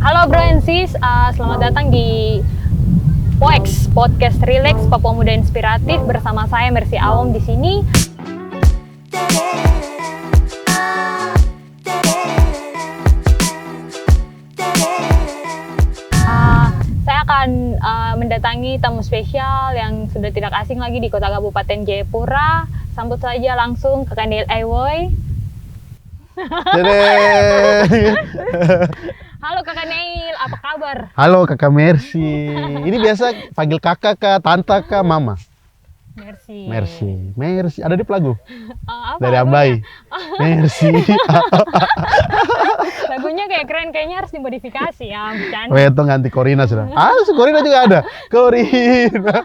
Halo Bro and Sis, selamat datang di POEX, Podcast Relax Papua Muda Inspiratif bersama saya Mercy Awam di sini. Saya akan mendatangi tamu spesial yang sudah tidak asing lagi di kota Kabupaten Jayapura. Sambut saja langsung Kakak Neil Aiwoy. Halo Kakak Neil, apa kabar? Halo Kakak Mercy. Ini biasa panggil kakak kah, tante kah, mama? Mercy. Ada di Pelagu? Dari Ambai. Mercy. Lagunya kayak keren, kayaknya harus dimodifikasi ya, bercanda. Oh, itu ganti Corina sudah. Corina juga ada. Corina.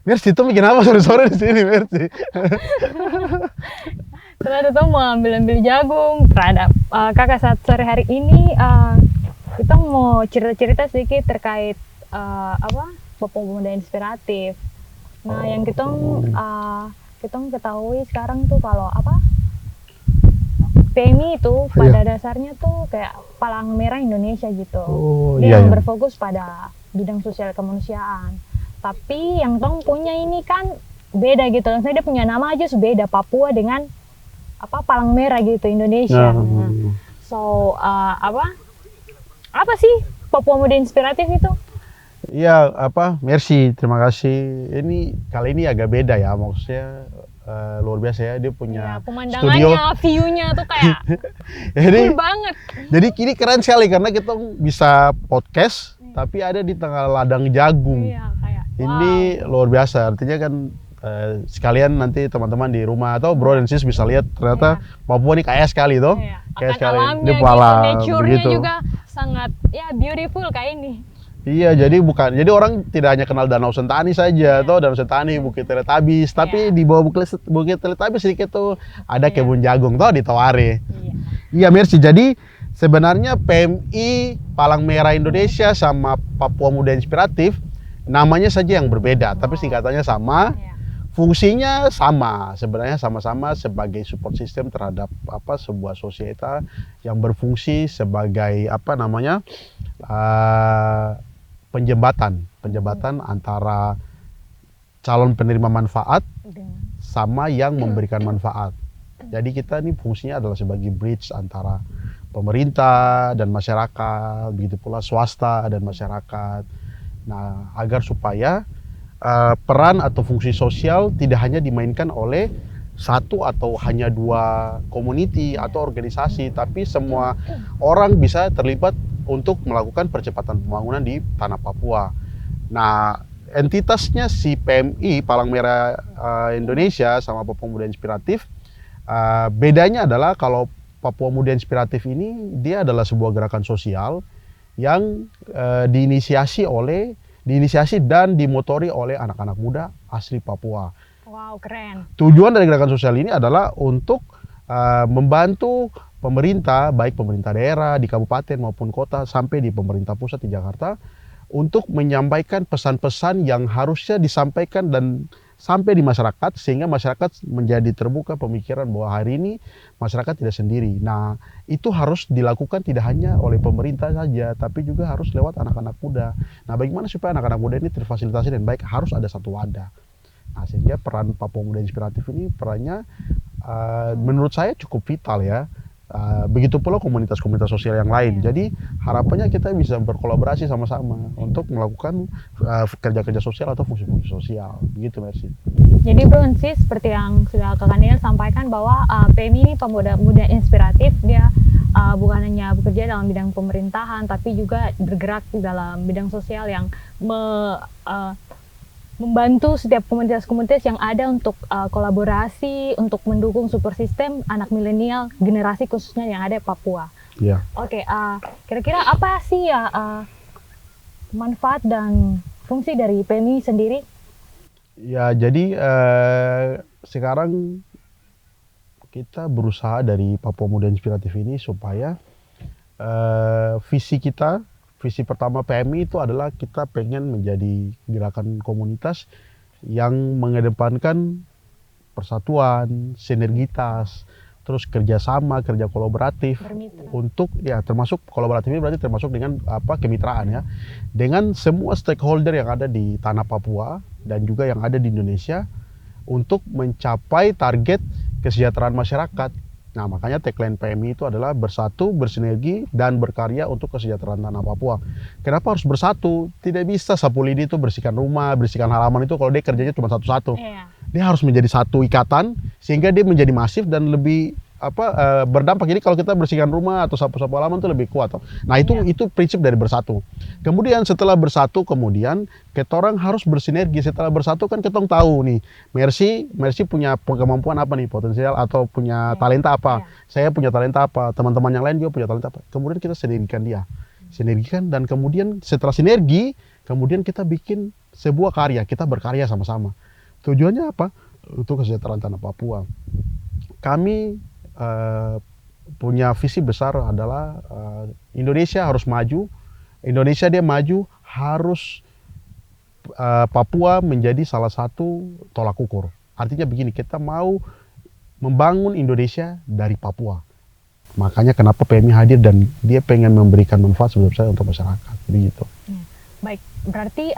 Mercy itu bikin apa sore-sore di sini, Mercy? Setelah itu mau ambil jagung terhadap kakak saat sore hari ini, kita mau cerita-cerita sedikit terkait Papua Muda Inspiratif. Nah, yang kita ketahui sekarang tuh kalau PMI itu pada dasarnya tuh kayak Palang Merah Indonesia gitu. Dia yang berfokus pada bidang sosial kemanusiaan. Tapi yang tong punya ini kan beda gitu. Saya dia punya nama aja beda, Papua dengan Palang Merah gitu Indonesia. So apa sih Papua Muda Inspiratif itu? Iya, Mercy, terima kasih. Kali ini agak beda ya, maksudnya luar biasa ya, dia punya pemandangannya, view-nya tuh kayak cool banget. Jadi ini keren sekali karena kita bisa podcast tapi ada di tengah ladang jagung. Iya, kayak ini luar biasa, artinya kan sekalian nanti teman-teman di rumah atau bro dan sis bisa lihat ternyata Papua ini kaya sekali tuh. Kaya sekali. Alamnya gitu, nature-nya juga sangat beautiful kayak ini. Iya, jadi orang tidak hanya kenal Danau Sentani saja, atau Danau Sentani, Bukit Teletabis, tapi di bawah Bukit Teletabis sedikit tuh ada kebun jagung tuh di Taware. Iya, Mercy. Jadi sebenarnya PMI Palang Merah Indonesia sama Papua Muda Inspiratif namanya saja yang berbeda, tapi singkatannya sama. Fungsinya sama, sebenarnya sama-sama sebagai support system terhadap sebuah sosieta yang berfungsi sebagai penjembatan antara calon penerima manfaat sama yang memberikan manfaat. Jadi kita ini fungsinya adalah sebagai bridge antara pemerintah dan masyarakat, begitu pula swasta dan masyarakat. Nah, agar supaya peran atau fungsi sosial tidak hanya dimainkan oleh satu atau hanya dua community atau organisasi, tapi semua orang bisa terlibat untuk melakukan percepatan pembangunan di tanah Papua. Nah, entitasnya si PMI Palang Merah Indonesia sama Papua Muda Inspiratif, bedanya adalah kalau Papua Muda Inspiratif ini dia adalah sebuah gerakan sosial yang diinisiasi dan dimotori oleh anak-anak muda asli Papua. Wow, keren. Tujuan dari gerakan sosial ini adalah untuk membantu pemerintah, baik pemerintah daerah di kabupaten maupun kota sampai di pemerintah pusat di Jakarta, untuk menyampaikan pesan-pesan yang harusnya disampaikan dan sampai di masyarakat, sehingga masyarakat menjadi terbuka pemikiran bahwa hari ini masyarakat tidak sendiri. Nah, itu harus dilakukan tidak hanya oleh pemerintah saja, tapi juga harus lewat anak-anak muda. Nah, bagaimana supaya anak-anak muda ini terfasilitasi dan baik? Harus ada satu wadah. Nah, sehingga peran Papua Muda Inspiratif ini perannya menurut saya cukup vital ya. Begitu pula komunitas-komunitas sosial yang lain. Jadi harapannya kita bisa berkolaborasi sama-sama untuk melakukan kerja-kerja sosial atau fungsi-fungsi sosial. Begitu, Mercy. Jadi Bro and Sis, seperti yang sudah Kakak Neil sampaikan bahwa PMI ini Pemuda Muda Inspiratif, dia bukan hanya bekerja dalam bidang pemerintahan, tapi juga bergerak dalam bidang sosial yang membantu setiap komunitas-komunitas yang ada untuk kolaborasi, untuk mendukung super sistem anak milenial, generasi khususnya yang ada di Papua. Iya. Oke, kira-kira apa sih manfaat dan fungsi dari PMI sendiri? Ya, jadi sekarang kita berusaha dari Papua Muda Inspiratif ini supaya visi pertama PMI itu adalah kita pengen menjadi gerakan komunitas yang mengedepankan persatuan, sinergitas, terus kerjasama, kerja kolaboratif, bermitra. Untuk ya termasuk kolaboratif ini berarti termasuk dengan kemitraan ya, dengan semua stakeholder yang ada di tanah Papua dan juga yang ada di Indonesia untuk mencapai target kesejahteraan masyarakat. Nah, makanya tagline PMI itu adalah bersatu, bersinergi, dan berkarya untuk kesejahteraan tanah Papua. Kenapa harus bersatu? Tidak bisa sapu lidi itu bersihkan rumah, bersihkan halaman itu kalau dia kerjanya cuma satu-satu. Dia harus menjadi satu ikatan sehingga dia menjadi masif dan lebih berdampak. Jadi kalau kita bersihkan rumah atau sapu-sapu halaman itu lebih kuat. Nah, itu prinsip dari bersatu. Kemudian setelah bersatu, kemudian kita orang harus bersinergi. Setelah bersatu kan kita tahu nih, Mercy punya kemampuan apa nih, potensial atau punya talenta apa. Saya punya talenta apa, teman-teman yang lain juga punya talenta apa. Kemudian kita sinergikan dia. Sinergikan, dan kemudian setelah sinergi, kemudian kita bikin sebuah karya, kita berkarya sama-sama. Tujuannya apa? Untuk kesejahteraan tanah Papua. Kami punya visi besar adalah Indonesia harus maju. Indonesia dia maju harus Papua menjadi salah satu tolak ukur. Artinya begini, kita mau membangun Indonesia dari Papua. Makanya kenapa PMI hadir dan dia pengen memberikan manfaat sebesar untuk masyarakat. Begitu. Baik, berarti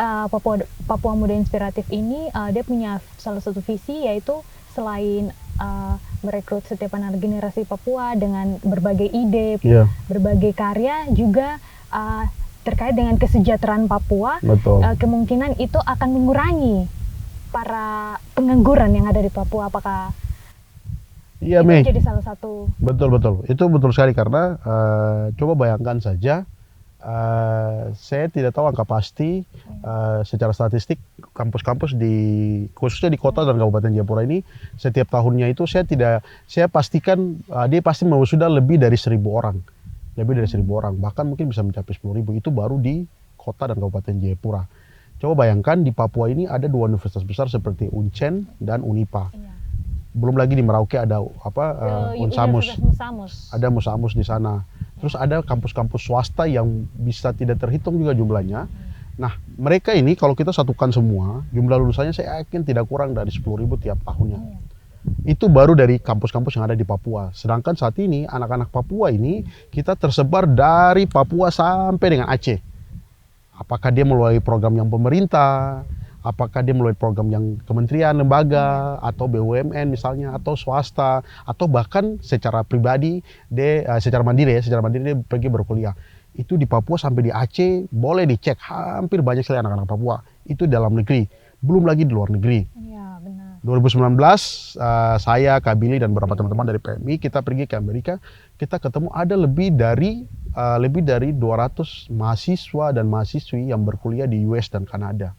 Papua Muda Inspiratif ini dia punya salah satu visi, yaitu selain merekrut setiap anak generasi Papua dengan berbagai ide, berbagai karya, juga terkait dengan kesejahteraan Papua. Kemungkinan itu akan mengurangi para pengangguran yang ada di Papua. Apakah itu jadi salah satu? Betul. Itu betul sekali, karena coba bayangkan saja, saya tidak tahu angka pasti secara statistik kampus-kampus khususnya di kota dan Kabupaten Jayapura ini setiap tahunnya itu saya pastikan dia pasti sudah lebih dari 1.000 orang, bahkan mungkin bisa mencapai 10.000. Itu baru di kota dan Kabupaten Jayapura. Coba bayangkan di Papua ini ada 2 universitas besar seperti UNCEN dan UNIPA. Belum lagi di Merauke ada Unsamus, ada Musamus di sana. Terus ada kampus-kampus swasta yang bisa tidak terhitung juga jumlahnya. Nah, mereka ini kalau kita satukan semua, jumlah lulusannya saya yakin tidak kurang dari 10.000 tiap tahunnya. Itu baru dari kampus-kampus yang ada di Papua. Sedangkan saat ini anak-anak Papua ini kita tersebar dari Papua sampai dengan Aceh. Apakah dia melalui program yang pemerintah, apakah dia melalui program yang kementerian, lembaga, atau BUMN misalnya, atau swasta, atau bahkan secara pribadi, secara mandiri dia pergi berkuliah. Itu di Papua sampai di Aceh, boleh dicek, hampir banyak sekali anak-anak Papua. Itu dalam negeri, belum lagi di luar negeri. Iya, benar. 2019, saya, Kak Billy, dan beberapa teman-teman dari PMI, kita pergi ke Amerika, kita ketemu ada lebih dari 200 mahasiswa dan mahasiswi yang berkuliah di US dan Kanada.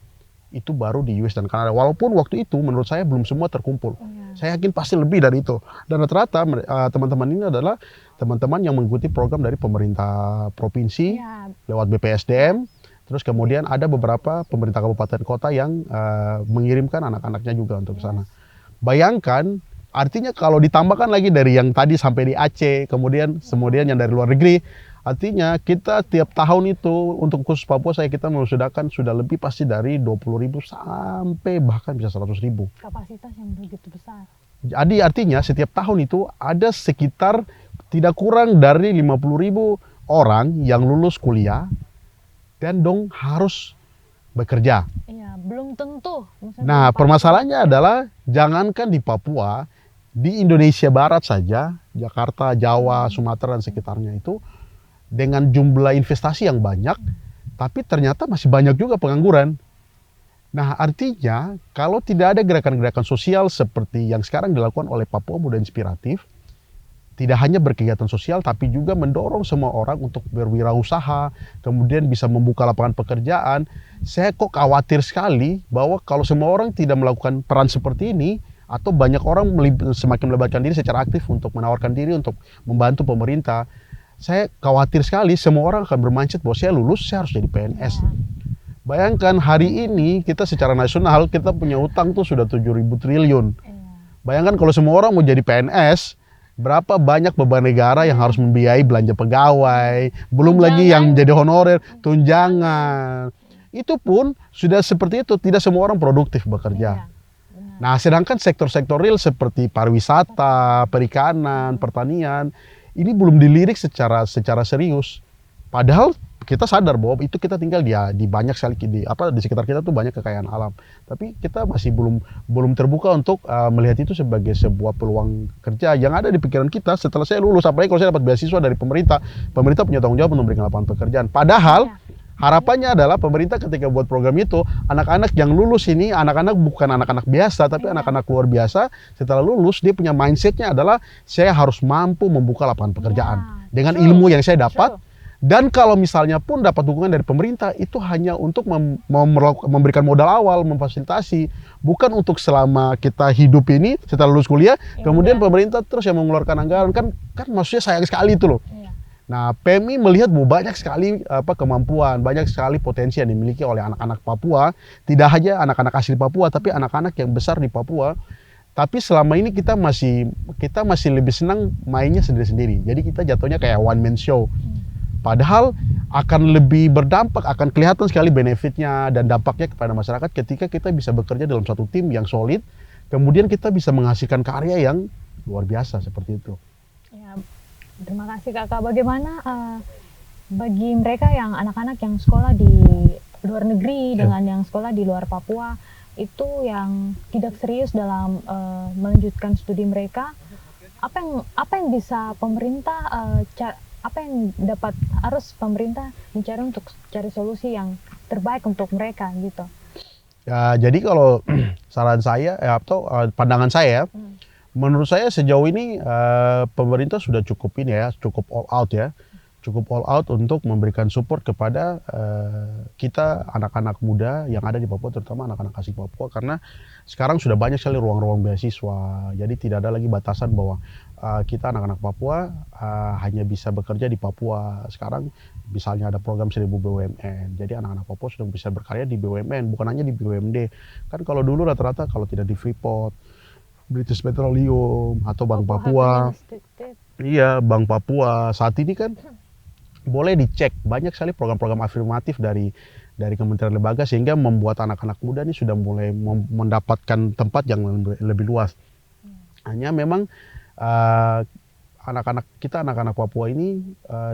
Itu baru di US dan Kanada. Walaupun waktu itu menurut saya belum semua terkumpul. Saya yakin pasti lebih dari itu. Dan rata-rata teman-teman ini adalah teman-teman yang mengikuti program dari pemerintah provinsi lewat BPSDM. Terus kemudian ada beberapa pemerintah kabupaten kota yang mengirimkan anak-anaknya juga untuk ke sana. Bayangkan, artinya kalau ditambahkan lagi dari yang tadi sampai di Aceh, kemudian yang dari luar negeri, artinya kita tiap tahun itu untuk khusus Papua kita mengusahakan sudah lebih pasti dari 20.000 sampai bahkan bisa 100.000. Kapasitas yang begitu besar. Jadi artinya setiap tahun itu ada sekitar tidak kurang dari 50.000 orang yang lulus kuliah dan harus bekerja. Iya, belum tentu. Nah, permasalahannya adalah jangankan di Papua, di Indonesia Barat saja, Jakarta, Jawa, Sumatera dan sekitarnya itu dengan jumlah investasi yang banyak, tapi ternyata masih banyak juga pengangguran. Nah, artinya kalau tidak ada gerakan-gerakan sosial seperti yang sekarang dilakukan oleh Papua Muda Inspiratif, tidak hanya berkegiatan sosial, tapi juga mendorong semua orang untuk berwirausaha, kemudian bisa membuka lapangan pekerjaan. Saya kok khawatir sekali bahwa kalau semua orang tidak melakukan peran seperti ini, atau banyak orang semakin melibatkan diri secara aktif untuk menawarkan diri untuk membantu pemerintah, saya khawatir sekali semua orang akan bermindset bahwa saya lulus, saya harus jadi PNS. Bayangkan hari ini kita secara nasional kita punya utang tuh sudah 7.000 triliun. Bayangkan kalau semua orang mau jadi PNS, berapa banyak beban negara yang harus membiayai belanja pegawai, belum lagi yang menjadi honorer, tunjangan. Itu pun sudah seperti itu, tidak semua orang produktif bekerja. Nah, sedangkan sektor-sektor real seperti pariwisata, perikanan, pertanian, ini belum dilirik secara serius. Padahal kita sadar bahwa itu kita tinggal di banyak sekali di sekitar kita tuh banyak kekayaan alam. Tapi kita masih belum terbuka untuk melihat itu sebagai sebuah peluang kerja yang ada di pikiran kita setelah saya lulus. Apalagi kalau saya dapat beasiswa dari pemerintah punya tanggung jawab untuk memberikan lapangan pekerjaan. Padahal harapannya adalah pemerintah ketika buat program itu, anak-anak yang lulus ini, anak-anak bukan anak-anak biasa, tapi anak-anak luar biasa. Setelah lulus, dia punya mindsetnya adalah, saya harus mampu membuka lapangan pekerjaan. Dengan ilmu yang saya dapat, dan kalau misalnya pun dapat dukungan dari pemerintah, itu hanya untuk memberikan modal awal, memfasilitasi. Bukan untuk selama kita hidup ini, setelah lulus kuliah, kemudian pemerintah terus yang mengeluarkan anggaran. Kan maksudnya sayang sekali itu loh. Nah, PMI melihat bahwa banyak sekali kemampuan, banyak sekali potensi yang dimiliki oleh anak-anak Papua. Tidak hanya anak-anak asli Papua, tapi anak-anak yang besar di Papua. Tapi selama ini kita masih lebih senang mainnya sendiri-sendiri. Jadi kita jatuhnya kayak one man show. Padahal akan lebih berdampak, akan kelihatan sekali benefitnya dan dampaknya kepada masyarakat ketika kita bisa bekerja dalam satu tim yang solid. Kemudian kita bisa menghasilkan karya yang luar biasa seperti itu. Ya, terima kasih Kakak. Bagaimana bagi mereka yang anak-anak yang sekolah di luar negeri dengan yang sekolah di luar Papua, itu yang tidak serius dalam melanjutkan studi mereka, apa yang bisa pemerintah apa yang harus pemerintah mencari untuk cari solusi yang terbaik untuk mereka gitu? Ya, jadi kalau saran saya atau pandangan saya, menurut saya sejauh ini pemerintah sudah cukup all out ya, cukup all out untuk memberikan support kepada kita anak-anak muda yang ada di Papua, terutama anak-anak asli Papua, karena sekarang sudah banyak sekali ruang-ruang beasiswa. Jadi tidak ada lagi batasan bahwa kita anak-anak Papua hanya bisa bekerja di Papua. Sekarang misalnya ada program 1000 BUMN, jadi anak-anak Papua sudah bisa berkarya di BUMN, bukan hanya di BUMD. Kan kalau dulu rata-rata kalau tidak di Freeport, British Petroleum atau Bank Papua, iya Bank Papua, saat ini kan boleh dicek banyak sekali program-program afirmatif dari kementerian lembaga, sehingga membuat anak-anak muda ini sudah mulai mendapatkan tempat yang lebih luas. Hanya memang anak-anak Papua ini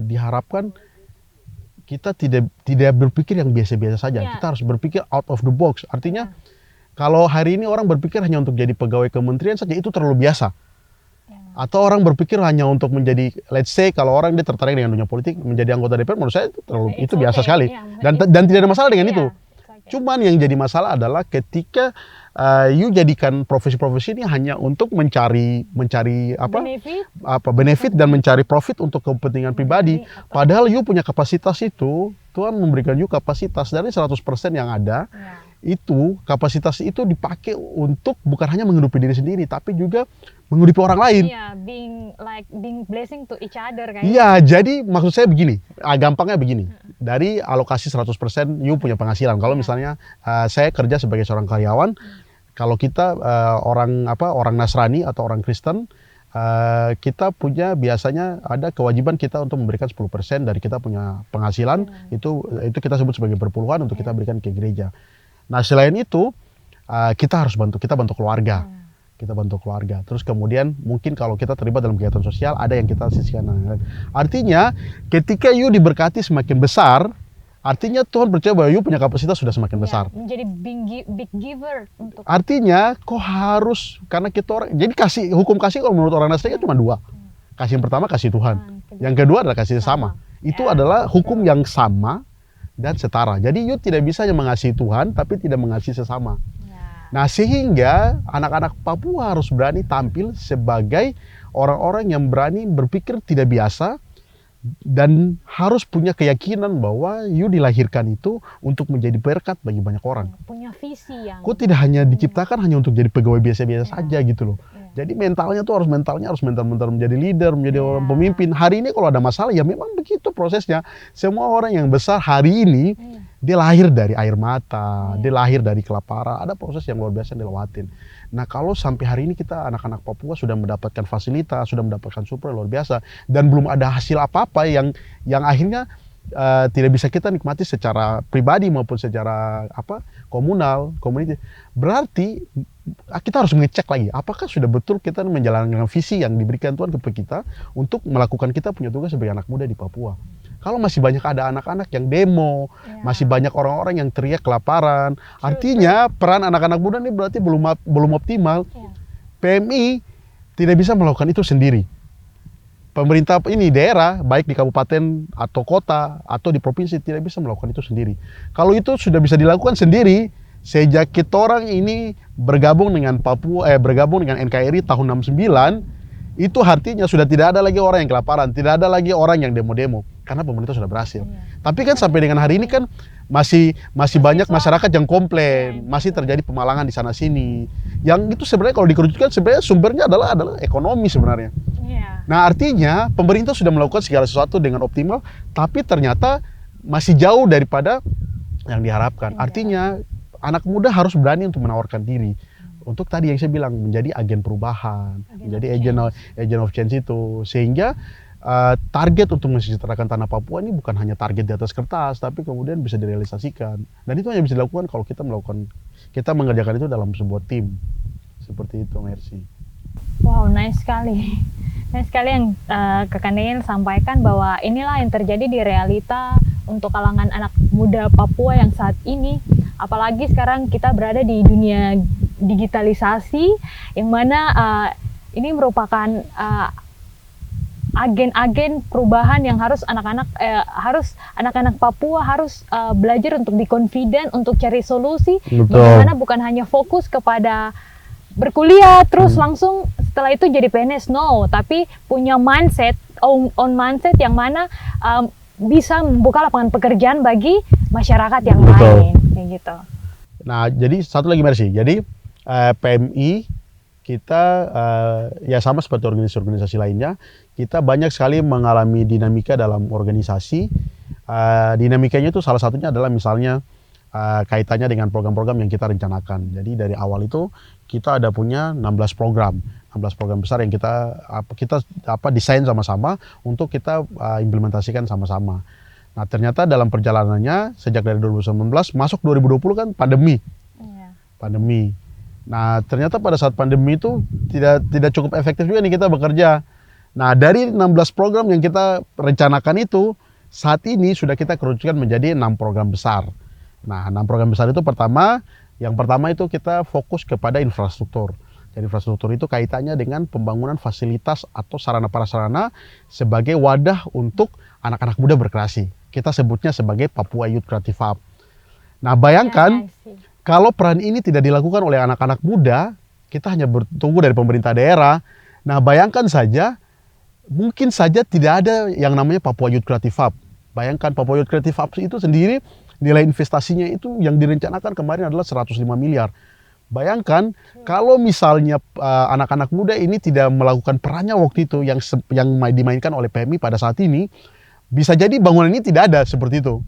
diharapkan kita tidak berpikir yang biasa-biasa saja. Kita harus berpikir out of the box. Artinya kalau hari ini orang berpikir hanya untuk jadi pegawai kementerian saja, itu terlalu biasa. Atau orang berpikir hanya untuk menjadi, let's say kalau orang dia tertarik dengan dunia politik, menjadi anggota DPR, menurut saya itu biasa sekali. Dan tidak ada masalah dengan itu. Cuman yang jadi masalah adalah ketika you jadikan profesi-profesi ini hanya untuk mencari benefit dan mencari profit untuk kepentingan pribadi. Padahal you punya kapasitas itu, Tuhan memberikan you kapasitas dari 100% yang ada. Itu kapasitas itu dipakai untuk bukan hanya menghidupi diri sendiri, tapi juga menghidupi orang lain. Iya, being blessing to each other kan. Iya, jadi maksud saya begini, gampangnya begini. Dari alokasi 100% you punya penghasilan. Kalau misalnya saya kerja sebagai seorang karyawan, kalau kita orang Nasrani atau orang Kristen, kita punya biasanya ada kewajiban kita untuk memberikan 10% dari kita punya penghasilan. Itu kita sebut sebagai perpuluhan untuk kita berikan ke gereja. Nah, selain itu kita bantu keluarga. Kita bantu keluarga. Terus kemudian mungkin kalau kita terlibat dalam kegiatan sosial, ada yang kita sisihkan. Artinya ketika you diberkati semakin besar, artinya Tuhan percaya bahwa you punya kapasitas sudah semakin besar. Menjadi big giver untuk. Artinya kok harus, karena kita orang, jadi hukum kasih kalau menurut orang Nasrani cuma 2. Kasih yang pertama kasih Tuhan. Yang kedua adalah kasih sesama. Itu adalah hukum yang sama dan setara. Jadi you tidak bisa hanya mengasihi Tuhan tapi tidak mengasihi sesama. Nah, sehingga anak-anak Papua harus berani tampil sebagai orang-orang yang berani berpikir tidak biasa dan harus punya keyakinan bahwa you dilahirkan itu untuk menjadi berkat bagi banyak orang. Punya visi yang. Kok tidak hanya diciptakan hanya untuk jadi pegawai biasa-biasa saja gitu loh. Jadi mentalnya harus mental menjadi leader, menjadi orang pemimpin. Hari ini kalau ada masalah ya memang begitu prosesnya. Semua orang yang besar hari ini dia lahir dari air mata, dia lahir dari kelaparan. Ada proses yang luar biasa yang dilewatin. Nah, kalau sampai hari ini kita anak-anak Papua sudah mendapatkan fasilitas, sudah mendapatkan support luar biasa dan belum ada hasil apa-apa yang akhirnya tidak bisa kita nikmati secara pribadi maupun secara komunal, community. Berarti kita harus mengecek lagi apakah sudah betul kita menjalankan visi yang diberikan Tuhan kepada kita untuk melakukan kita punya tugas sebagai anak muda di Papua. Kalau masih banyak ada anak-anak yang demo, masih banyak orang-orang yang teriak kelaparan, artinya peran anak-anak muda ini berarti belum optimal. PMI tidak bisa melakukan itu sendiri. Pemerintah ini daerah, baik di kabupaten atau kota atau di provinsi, tidak bisa melakukan itu sendiri. Kalau itu sudah bisa dilakukan sendiri, sejak kita orang ini bergabung dengan bergabung dengan NKRI tahun 69, itu artinya sudah tidak ada lagi orang yang kelaparan, tidak ada lagi orang yang demo-demo, karena pemerintah sudah berhasil. Tapi kan sampai dengan hari ini kan masih banyak masyarakat yang komplain, masih terjadi pemalangan di sana sini. Yang itu sebenarnya kalau dikerucutkan sebenarnya sumbernya adalah ekonomi sebenarnya. Nah, artinya pemerintah sudah melakukan segala sesuatu dengan optimal, tapi ternyata masih jauh daripada yang diharapkan. Artinya anak muda harus berani untuk menawarkan diri. Untuk tadi yang saya bilang, menjadi agen perubahan, menjadi agent of change itu. Sehingga target untuk mensejahterakan tanah Papua ini bukan hanya target di atas kertas, tapi kemudian bisa direalisasikan. Dan itu hanya bisa dilakukan kalau kita mengerjakan itu dalam sebuah tim. Seperti itu, Mercy. Wow, nice sekali. Nice sekali yang Kakak Neil sampaikan, bahwa inilah yang terjadi di realita untuk kalangan anak muda Papua yang saat ini. Apalagi sekarang kita berada di dunia digitalisasi, yang mana ini merupakan agen-agen perubahan yang harus anak-anak Papua harus belajar untuk be confident, untuk cari solusi. Bagaimana bukan hanya fokus kepada berkuliah terus langsung setelah itu jadi PNS, no, tapi punya mindset, mindset yang mana bisa membuka lapangan pekerjaan bagi masyarakat yang lain, kayak gitu. Nah, jadi satu lagi, Mercy. Jadi PMI kita ya sama seperti organisasi-organisasi lainnya, kita banyak sekali mengalami dinamika dalam organisasi. Dinamikanya itu salah satunya adalah misalnya kaitannya dengan program-program yang kita rencanakan. Jadi dari awal itu kita ada punya 16 program besar yang kita desain sama-sama untuk kita implementasikan sama-sama. Nah, ternyata dalam perjalanannya sejak dari 2019 masuk 2020 kan pandemi. Pandemi. Nah, ternyata pada saat pandemi itu tidak cukup efektif juga nih kita bekerja. Nah, dari 16 program yang kita rencanakan itu, saat ini sudah kita kerucutkan menjadi 6 program besar. Nah, 6 program besar itu yang pertama itu kita fokus kepada infrastruktur. Jadi infrastruktur itu kaitannya dengan pembangunan fasilitas atau sarana-prasarana sebagai wadah untuk anak-anak muda berkreasi. Kita sebutnya sebagai Papua Youth Creative Hub. Nah, bayangkan kalau peran ini tidak dilakukan oleh anak-anak muda, kita hanya bertunggu dari pemerintah daerah. Nah, bayangkan saja, mungkin saja tidak ada yang namanya Papua Youth Creative Hub. Bayangkan Papua Youth Creative Hub itu sendiri, nilai investasinya itu yang direncanakan kemarin adalah 105 miliar. Bayangkan kalau misalnya anak-anak muda ini tidak melakukan perannya waktu itu yang dimainkan oleh PMI pada saat ini, bisa jadi bangunan ini tidak ada seperti itu.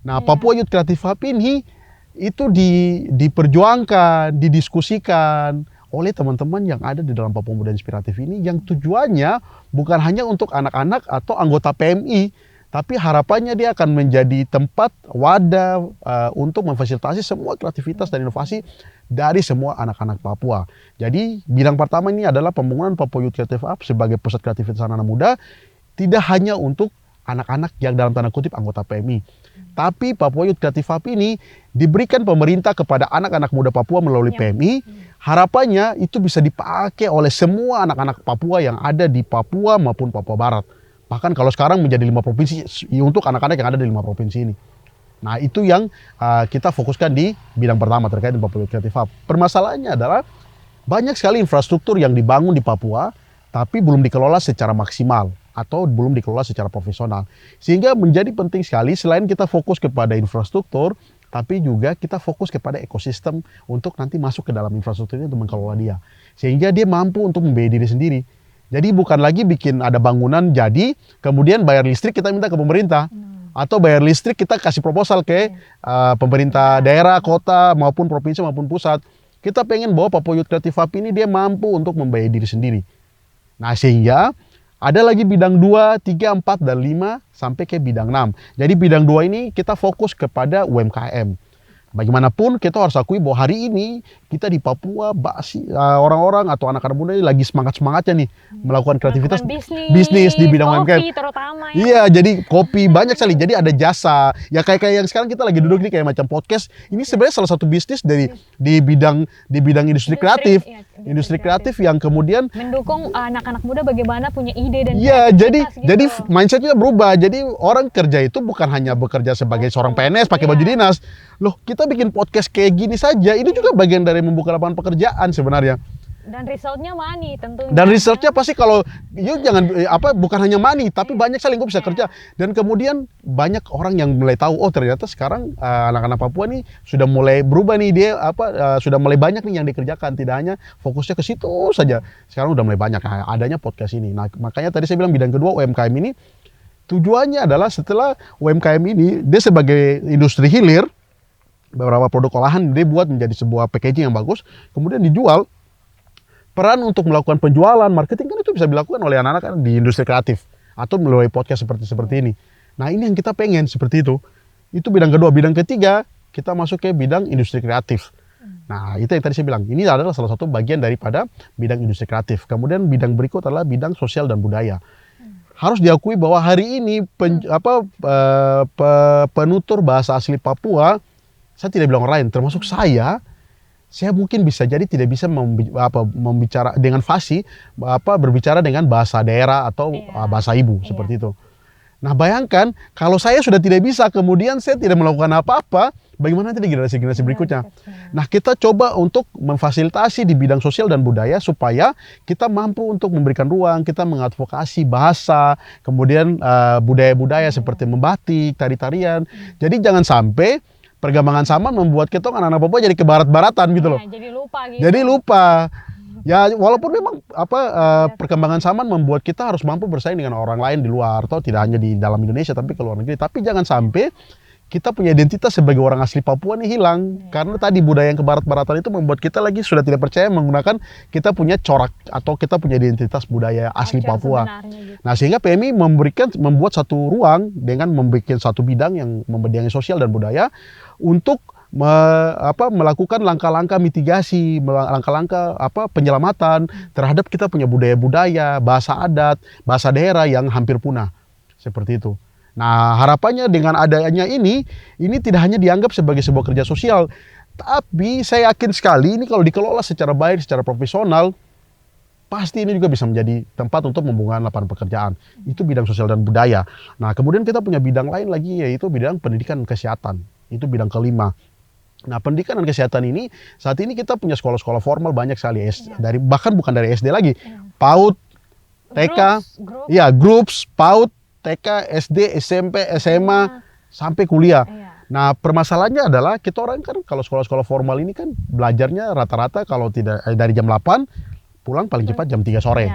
Nah, Papua Youth Creative Hub ini itu diperjuangkan, didiskusikan oleh teman-teman yang ada di dalam Papua Muda Inspiratif ini, yang tujuannya bukan hanya untuk anak-anak atau anggota PMI, tapi harapannya dia akan menjadi tempat wadah untuk memfasilitasi semua kreativitas dan inovasi dari semua anak-anak Papua. Jadi bidang pertama ini adalah pembangunan Papua Youth Creative Hub sebagai pusat kreativitas anak-anak muda, tidak hanya untuk anak-anak yang dalam tanda kutip anggota PMI. Tapi Papua Youth Creative Hub ini diberikan pemerintah kepada anak-anak muda Papua melalui PMI. Harapannya itu bisa dipakai oleh semua anak-anak Papua yang ada di Papua maupun Papua Barat. Bahkan kalau sekarang menjadi 5 provinsi untuk anak-anak yang ada di 5 provinsi ini. Nah, itu yang kita fokuskan di bidang pertama terkait dengan Papua Youth Creative Hub. Permasalahannya adalah banyak sekali infrastruktur yang dibangun di Papua, tapi belum dikelola secara maksimal atau belum dikelola secara profesional. Sehingga menjadi penting sekali selain kita fokus kepada infrastruktur, tapi juga kita fokus kepada ekosistem untuk nanti masuk ke dalam infrastruktur itu untuk mengelola dia. Sehingga dia mampu untuk membiayai diri sendiri. Jadi bukan lagi bikin ada bangunan jadi, kemudian bayar listrik kita minta ke pemerintah. Atau bayar listrik kita kasih proposal ke pemerintah daerah, kota, maupun provinsi, maupun pusat. Kita pengen bahwa Papua Youth Creative Hub ini dia mampu untuk membiayai diri sendiri. Nah, sehingga Ada lagi bidang 2, 3, 4, dan 5 sampai ke bidang 6. Jadi bidang 2 ini kita fokus kepada UMKM. Bagaimanapun kita harus akui bahwa hari ini kita di Papua orang-orang atau anak-anak muda ini lagi semangat-semangatnya nih melakukan kreativitas bisnis di bidang UMKM. Kopi terutama ya. Iya, jadi kopi banyak sekali. Jadi ada jasa. Ya kayak yang sekarang kita lagi duduk nih kayak macam podcast. Ini sebenarnya salah satu bisnis dari di bidang industri kreatif. Ya, industri kreatif yang kemudian mendukung anak-anak muda bagaimana punya ide dan iya, jadi gitu. mindsetnya berubah. Jadi orang kerja itu bukan hanya bekerja sebagai seorang PNS pakai baju dinas. Loh, kita bikin podcast kayak gini saja, ini juga bagian dari membuka lapangan pekerjaan sebenarnya. Dan resultnya money tentunya. Dan resultnya pasti kalau bukan hanya money, tapi banyak sekali gue bisa kerja. Dan kemudian banyak orang yang mulai tahu, oh ternyata sekarang anak-anak Papua nih sudah mulai berubah nih, dia sudah mulai banyak nih yang dikerjakan, tidak hanya fokusnya ke situ saja. Sekarang udah mulai banyak adanya podcast ini. Nah, makanya tadi saya bilang bidang kedua UMKM ini tujuannya adalah setelah UMKM ini dia sebagai industri hilir, beberapa produk olahan dia buat menjadi sebuah packaging yang bagus, kemudian dijual. Peran untuk melakukan penjualan, marketing kan itu bisa dilakukan oleh anak-anak di industri kreatif atau melalui podcast seperti ini. Nah, ini yang kita pengen seperti itu. Itu bidang kedua. Bidang ketiga, kita masuk ke bidang industri kreatif. Nah, itu yang tadi saya bilang. Ini adalah salah satu bagian daripada bidang industri kreatif. Kemudian bidang berikut adalah bidang sosial dan budaya. Harus diakui bahwa hari ini penutur bahasa asli Papua, saya tidak bilang orang lain, termasuk saya mungkin bisa jadi tidak bisa membicara dengan fasih, berbicara dengan bahasa daerah atau bahasa ibu seperti itu. Nah, bayangkan kalau saya sudah tidak bisa, kemudian saya tidak melakukan apa-apa, bagaimana nanti di generasi berikutnya? Nah, kita coba untuk memfasilitasi di bidang sosial dan budaya supaya kita mampu untuk memberikan ruang, kita mengadvokasi bahasa, kemudian budaya-budaya seperti membatik, tari-tarian. Jadi jangan sampai perkembangan zaman membuat kita anak-anak Papua jadi ke barat-baratan gitu loh. Jadi lupa gitu. Jadi lupa. Ya walaupun memang perkembangan zaman membuat kita harus mampu bersaing dengan orang lain di luar, atau tidak hanya di dalam Indonesia tapi ke luar negeri. Tapi jangan sampai kita punya identitas sebagai orang asli Papua nih hilang. Karena tadi budaya yang ke barat-baratan itu membuat kita lagi sudah tidak percaya menggunakan kita punya corak atau kita punya identitas budaya asli Papua. Gitu. Nah, sehingga PMI membuat satu ruang dengan membuat satu bidang yang membidangi sosial dan budaya untuk melakukan langkah-langkah mitigasi, langkah-langkah penyelamatan terhadap kita punya budaya-budaya, bahasa adat, bahasa daerah yang hampir punah. Seperti itu. Nah, harapannya dengan adanya ini tidak hanya dianggap sebagai sebuah kerja sosial, tapi saya yakin sekali ini kalau dikelola secara baik, secara profesional, pasti ini juga bisa menjadi tempat untuk membuka lapangan pekerjaan. Itu bidang sosial dan budaya. Nah, kemudian kita punya bidang lain lagi, yaitu bidang pendidikan dan kesehatan. Itu bidang kelima. Nah, pendidikan dan kesehatan ini, saat ini kita punya sekolah-sekolah formal banyak sekali, bahkan bukan dari SD lagi, PAUD, TK, groups, PAUD, TK, SD, SMP, SMA, sampai kuliah. Nah, permasalahannya adalah kita orang kan kalau sekolah-sekolah formal ini kan belajarnya rata-rata kalau tidak dari jam 8 pulang paling cepat jam 3 sore.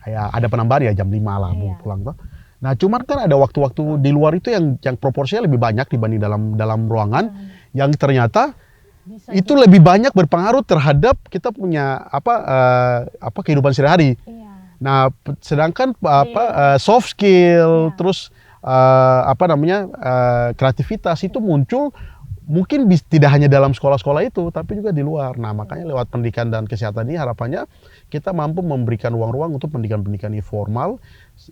Kayak ada penambahan ya jam 5 lah pulang tuh. Nah, cuman kan ada waktu-waktu di luar itu yang proporsinya lebih banyak dibanding dalam ruangan yang ternyata itu lebih banyak berpengaruh terhadap kita punya kehidupan sehari-hari. Nah, sedangkan soft skill, terus kreativitas itu muncul mungkin tidak hanya dalam sekolah-sekolah itu, tapi juga di luar. Nah, makanya lewat pendidikan dan kesehatan ini harapannya kita mampu memberikan ruang-ruang untuk pendidikan-pendidikan informal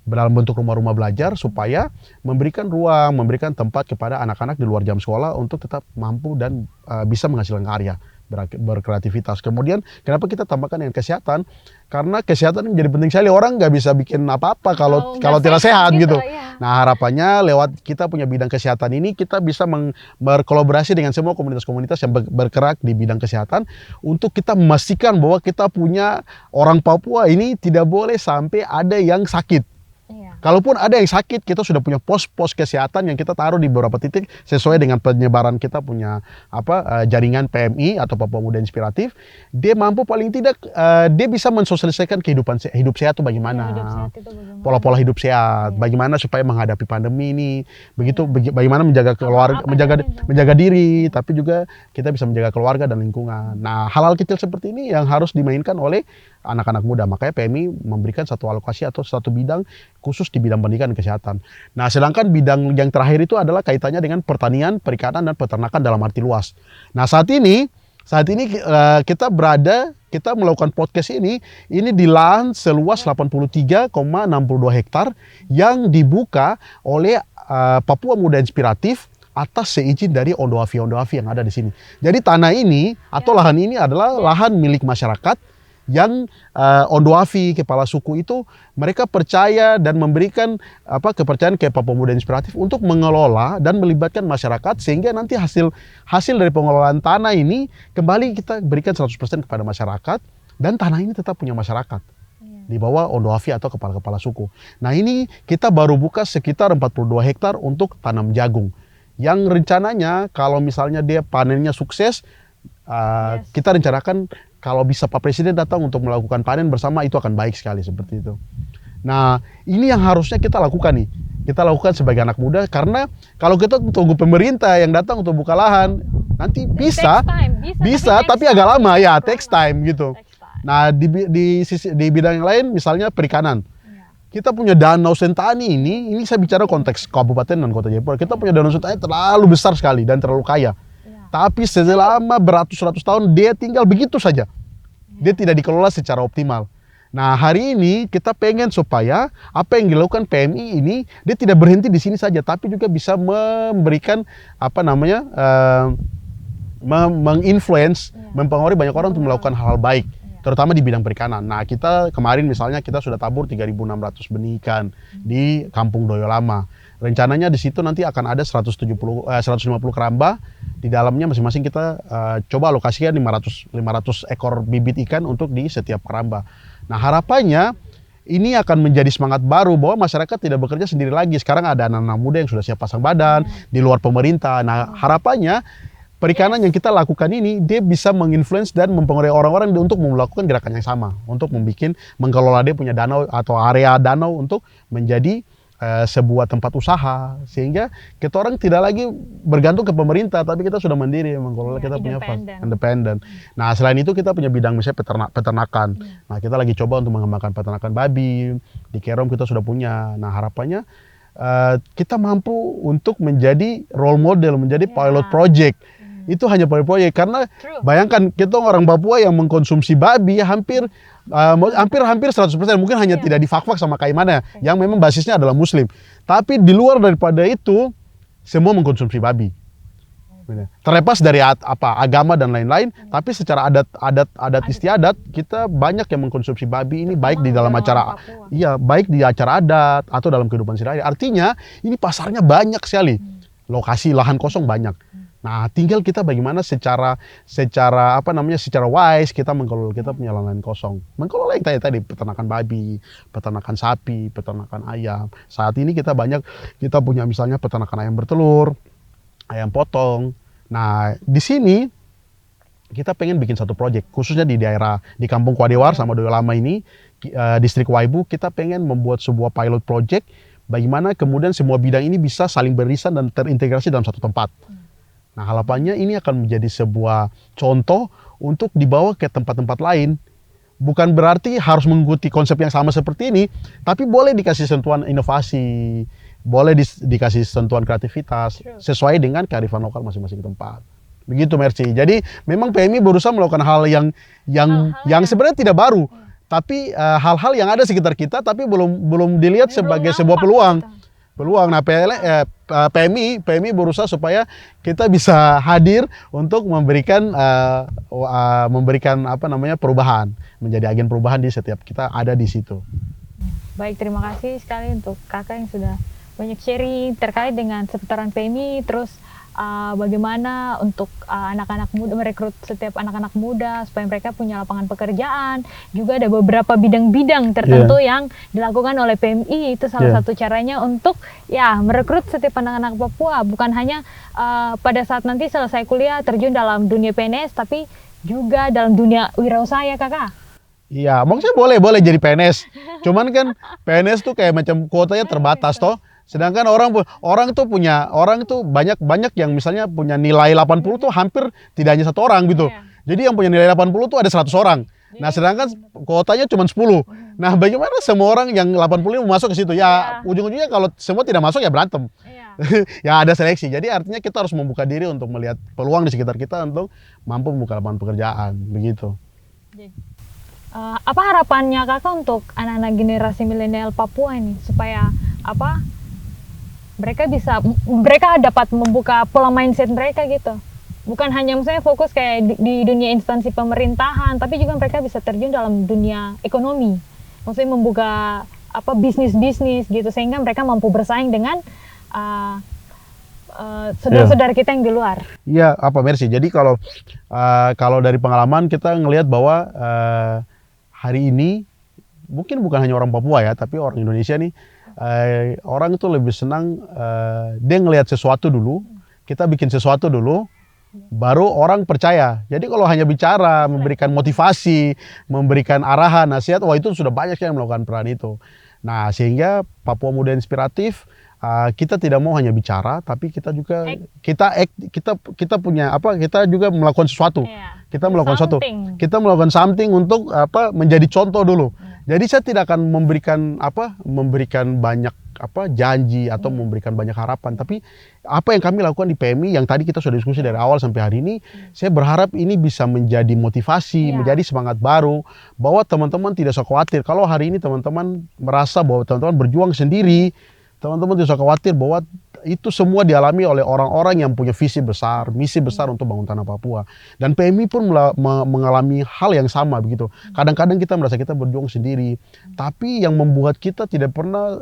dalam bentuk rumah-rumah belajar supaya memberikan ruang, memberikan tempat kepada anak-anak di luar jam sekolah untuk tetap mampu dan bisa menghasilkan karya, berkreativitas. Kemudian kenapa kita tambahkan dengan kesehatan? Karena kesehatan menjadi penting sekali. Orang nggak bisa bikin apa-apa kalau tidak sehat gitu. Nah, harapannya lewat kita punya bidang kesehatan ini kita bisa berkolaborasi dengan semua komunitas-komunitas yang bergerak di bidang kesehatan untuk kita memastikan bahwa kita punya orang Papua ini tidak boleh sampai ada yang sakit. Kalaupun ada yang sakit, kita sudah punya pos-pos kesehatan yang kita taruh di beberapa titik sesuai dengan penyebaran kita punya jaringan PMI atau Papua Muda Inspiratif. Dia mampu paling tidak dia bisa mensosialisasikan hidup sehat itu bagaimana, pola-pola hidup sehat, bagaimana supaya menghadapi pandemi ini, bagaimana menjaga keluarga, menjaga diri, tapi juga kita bisa menjaga keluarga dan lingkungan. Nah, hal-hal kecil seperti ini yang harus dimainkan oleh anak-anak muda. Makanya PMI memberikan satu alokasi atau satu bidang khusus di bidang pendidikan dan kesehatan. Nah, sedangkan bidang yang terakhir itu adalah kaitannya dengan pertanian, perikanan, dan peternakan dalam arti luas. Nah, saat ini kita melakukan podcast ini di lahan seluas 83,62 hektar yang dibuka oleh Papua Muda Inspiratif atas seizin dari Ondoafi yang ada di sini. Jadi tanah ini atau lahan ini adalah lahan milik masyarakat yang Ondoafi, kepala suku itu, mereka percaya dan memberikan kepercayaan ke Papua Muda Inspiratif untuk mengelola dan melibatkan masyarakat, sehingga nanti hasil dari pengelolaan tanah ini kembali kita berikan 100% kepada masyarakat, dan tanah ini tetap punya masyarakat di bawah Ondoafi atau kepala-kepala suku. Nah, ini kita baru buka sekitar 42 hektar untuk tanam jagung, yang rencananya kalau misalnya dia panennya sukses, kita rencanakan kalau bisa Pak Presiden datang untuk melakukan panen bersama, itu akan baik sekali seperti itu. Nah, ini yang harusnya kita lakukan nih. Kita lakukan sebagai anak muda, karena kalau kita tunggu pemerintah yang datang untuk buka lahan, nanti bisa tapi agak lama ya, takes time gitu. Nah, di bidang yang lain, misalnya perikanan. Kita punya Danau Sentani ini saya bicara konteks kabupaten dan kota Jayapura. Kita punya Danau Sentani terlalu besar sekali dan terlalu kaya. Tapi selama beratus-ratus tahun dia tinggal begitu saja. Dia tidak dikelola secara optimal. Nah, hari ini kita pengen supaya apa yang dilakukan PMI ini, dia tidak berhenti di sini saja, tapi juga bisa memberikan menginfluence, mempengaruhi banyak orang untuk melakukan hal-hal baik, terutama di bidang perikanan. Nah, kita kemarin misalnya kita sudah tabur 3.600 benih ikan di Kampung Doyo Lama. Rencananya di situ nanti akan ada 150 keramba. Di dalamnya masing-masing kita coba alokasikan 500 ekor bibit ikan untuk di setiap keramba. Nah, harapannya ini akan menjadi semangat baru bahwa masyarakat tidak bekerja sendiri lagi. Sekarang ada anak-anak muda yang sudah siap pasang badan di luar pemerintah. Nah, harapannya perikanan yang kita lakukan ini, dia bisa menginfluence dan mempengaruhi orang-orang untuk melakukan gerakan yang sama, untuk mengelola dia punya danau atau area danau untuk menjadi sebuah tempat usaha, sehingga kita orang tidak lagi bergantung ke pemerintah, tapi kita sudah mandiri mengelola, kita punya independen. Nah, selain itu kita punya bidang misalnya peternakan. Nah, kita lagi coba untuk mengembangkan peternakan babi. Di Kerom kita sudah punya. Nah, harapannya kita mampu untuk menjadi role model, menjadi pilot project. Itu hanya proyek, karena bayangkan kita orang Papua yang mengkonsumsi babi hampir 100%, mungkin hanya tidak difak-fak sama Kaimana yang memang basisnya adalah Muslim, tapi di luar daripada itu semua mengkonsumsi babi. Terlepas dari agama dan lain-lain, tapi secara adat istiadat kita banyak yang mengkonsumsi babi ini, baik di dalam acara baik di acara adat atau dalam kehidupan sehari-hari. Artinya ini pasarnya banyak sekali, lokasi lahan kosong banyak. Nah, tinggal kita bagaimana secara wise kita mengelola, kita punya lahan kosong. Mengelola yang tadi peternakan babi, peternakan sapi, peternakan ayam. Saat ini kita punya misalnya peternakan ayam bertelur, ayam potong. Nah, di sini kita pengen bikin satu proyek, khususnya di daerah di Kampung Kuadewar sama Doyo Lama ini, distrik Waibu, kita pengen membuat sebuah pilot project bagaimana kemudian semua bidang ini bisa saling beririsan dan terintegrasi dalam satu tempat. Nah, harapannya ini akan menjadi sebuah contoh untuk dibawa ke tempat-tempat lain. Bukan berarti harus mengikuti konsep yang sama seperti ini, tapi boleh dikasih sentuhan inovasi, boleh dikasih sentuhan kreativitas sesuai dengan kearifan lokal masing-masing tempat. Begitu, Mercy. Jadi memang PMI berusaha melakukan hal yang sebenarnya tidak baru, tapi hal-hal yang ada sekitar kita, tapi belum dilihat sebagai sebuah peluang. Nah, PMI berusaha supaya kita bisa hadir untuk memberikan perubahan, menjadi agen perubahan di setiap kita ada di situ. Baik, terima kasih sekali untuk kakak yang sudah banyak sharing terkait dengan seputaran PMI, terus bagaimana untuk anak-anak muda, merekrut setiap anak-anak muda supaya mereka punya lapangan pekerjaan. Juga ada beberapa bidang-bidang tertentu yang dilakukan oleh PMI. Itu salah satu caranya untuk merekrut setiap anak-anak Papua, bukan hanya pada saat nanti selesai kuliah terjun dalam dunia PNS, tapi juga dalam dunia wirausaha, ya kakak. Iya, maksudnya boleh jadi PNS. Cuman kan PNS tuh kayak macam kuotanya terbatas toh. Sedangkan orang tuh banyak yang misalnya punya nilai 80 tuh hampir tidak hanya satu orang gitu. Jadi yang punya nilai 80 tuh ada 100 orang. Nah, sedangkan kuotanya cuma 10. Nah, bagaimana semua orang yang 85 masuk ke situ? Ya, ujung-ujungnya kalau semua tidak masuk ya berantem. Ya ada seleksi. Jadi artinya kita harus membuka diri untuk melihat peluang di sekitar kita untuk mampu membuka lapangan pekerjaan, begitu. Apa harapannya kakak untuk anak-anak generasi milenial Papua ini supaya mereka dapat membuka pola mindset mereka gitu? Bukan hanya misalnya fokus kayak di dunia instansi pemerintahan, tapi juga mereka bisa terjun dalam dunia ekonomi. Maksudnya membuka bisnis-bisnis gitu, sehingga mereka mampu bersaing dengan saudara-saudara kita yang di luar. Iya, Mercy. Jadi kalau dari pengalaman kita ngelihat bahwa hari ini mungkin bukan hanya orang Papua ya, tapi orang Indonesia nih, orang itu lebih senang dia ngelihat sesuatu dulu, kita bikin sesuatu dulu, baru orang percaya. Jadi kalau hanya bicara, memberikan motivasi, memberikan arahan, nasihat, wah itu sudah banyak yang melakukan peran itu. Nah, sehingga Papua Muda Inspiratif, kita tidak mau hanya bicara, tapi kita juga kita punya kita juga melakukan sesuatu. Kita melakukan sesuatu. Kita melakukan something untuk menjadi contoh dulu. Jadi saya tidak akan memberikan banyak janji atau memberikan banyak harapan, tapi apa yang kami lakukan di PMI yang tadi kita sudah diskusi dari awal sampai hari ini, saya berharap ini bisa menjadi motivasi, menjadi semangat baru, bahwa teman-teman tidak usah khawatir kalau hari ini teman-teman merasa bahwa teman-teman berjuang sendiri. Teman-teman tidak usah khawatir bahwa itu semua dialami oleh orang-orang yang punya visi besar, misi besar untuk bangun tanah Papua. Dan PMI pun mengalami hal yang sama begitu. Kadang-kadang kita merasa kita berjuang sendiri, tapi yang membuat kita tidak pernah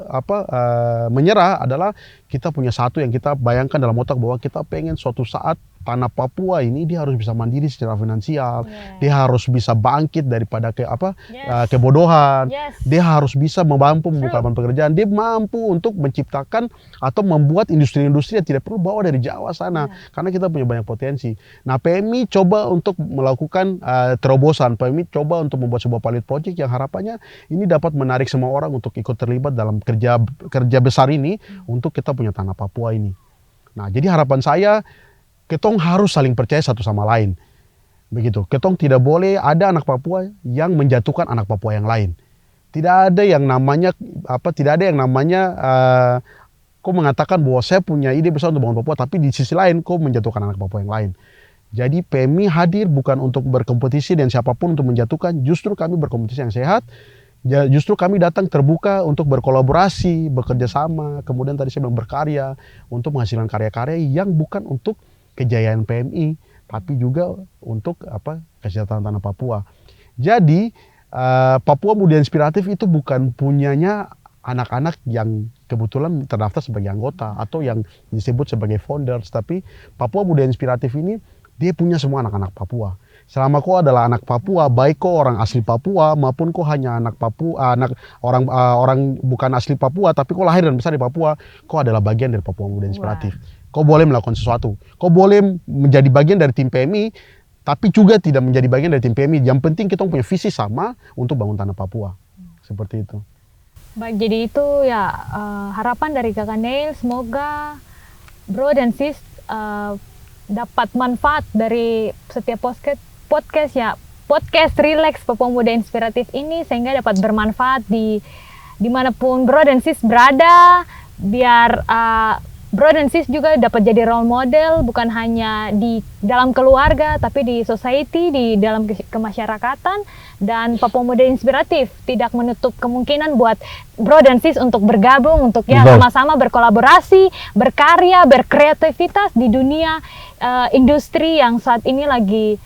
menyerah adalah kita punya satu yang kita bayangkan dalam otak, bahwa kita pengen suatu saat tanah Papua ini dia harus bisa mandiri secara finansial, dia harus bisa bangkit daripada kebodohan, dia harus bisa mampu membuka lapangan pekerjaan, dia mampu untuk menciptakan atau membuat industri-industri yang tidak perlu bawa dari Jawa sana, karena kita punya banyak potensi. Nah, PMI coba untuk melakukan terobosan, PMI coba untuk membuat sebuah pilot project yang harapannya ini dapat menarik semua orang untuk ikut terlibat dalam kerja besar ini untuk kita punya tanah Papua ini. Nah, jadi harapan saya, ketong harus saling percaya satu sama lain. Begitu. Ketong tidak boleh ada anak Papua yang menjatuhkan anak Papua yang lain. Tidak ada yang namanya kau mengatakan bahwa saya punya ide besar untuk bangun Papua, tapi di sisi lain kau menjatuhkan anak Papua yang lain. Jadi PMI hadir bukan untuk berkompetisi dengan siapapun untuk menjatuhkan, justru kami berkompetisi yang sehat. Justru kami datang terbuka untuk berkolaborasi, bekerja sama, kemudian tadi saya bilang berkarya untuk menghasilkan karya-karya yang bukan untuk kejayaan PMI, tapi juga untuk kesejahteraan tanah Papua. Jadi Papua Muda Inspiratif itu bukan punyanya anak-anak yang kebetulan terdaftar sebagai anggota atau yang disebut sebagai founders, tapi Papua Muda Inspiratif ini dia punya semua anak-anak Papua. Selama kau adalah anak Papua, baik kau orang asli Papua maupun kau hanya anak Papua, orang bukan asli Papua, tapi kau lahir dan besar di Papua, kau adalah bagian dari Papua Muda Inspiratif. Kau boleh melakukan sesuatu. Kau boleh menjadi bagian dari tim PMI, tapi juga tidak menjadi bagian dari tim PMI. Yang penting kita punya visi sama untuk bangun tanah Papua. Seperti itu. Baik, jadi itu ya harapan dari Kakak Neil. Semoga bro dan sis dapat manfaat dari setiap podcast Relax Papua Muda Inspiratif ini, sehingga dapat bermanfaat dimanapun bro dan sis berada, biar bro dan sis juga dapat jadi role model, bukan hanya di dalam keluarga, tapi di society, di dalam kemasyarakatan. Dan Papua Muda Inspiratif tidak menutup kemungkinan buat bro dan sis untuk bergabung, untuk sama-sama berkolaborasi, berkarya, berkreativitas di dunia industri yang saat ini lagi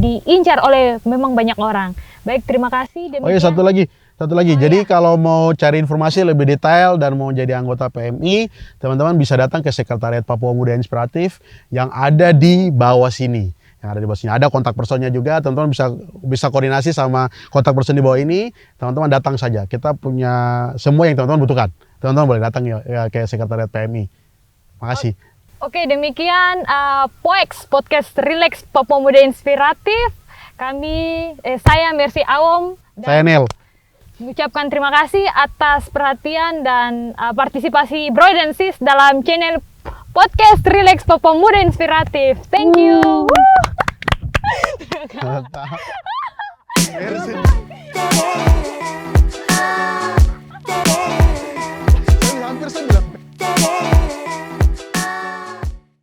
diincar oleh memang banyak orang. Baik, terima kasih. Demikian. Oh iya, satu lagi. Jadi kalau mau cari informasi lebih detail dan mau jadi anggota PMI, teman-teman bisa datang ke Sekretariat Papua Muda Inspiratif yang ada di bawah sini. Ada kontak personnya juga, teman-teman bisa koordinasi sama kontak person di bawah ini. Teman-teman datang saja. Kita punya semua yang teman-teman butuhkan. Teman-teman boleh datang ya ke Sekretariat PMI. Makasih. Oke, demikian podcast Relax Papua Muda Inspiratif. Saya Mercy Awom. Saya Neil. Mengucapkan terima kasih atas perhatian dan partisipasi bro dan sis dalam channel podcast Relax Papua Muda Inspiratif. Thank you.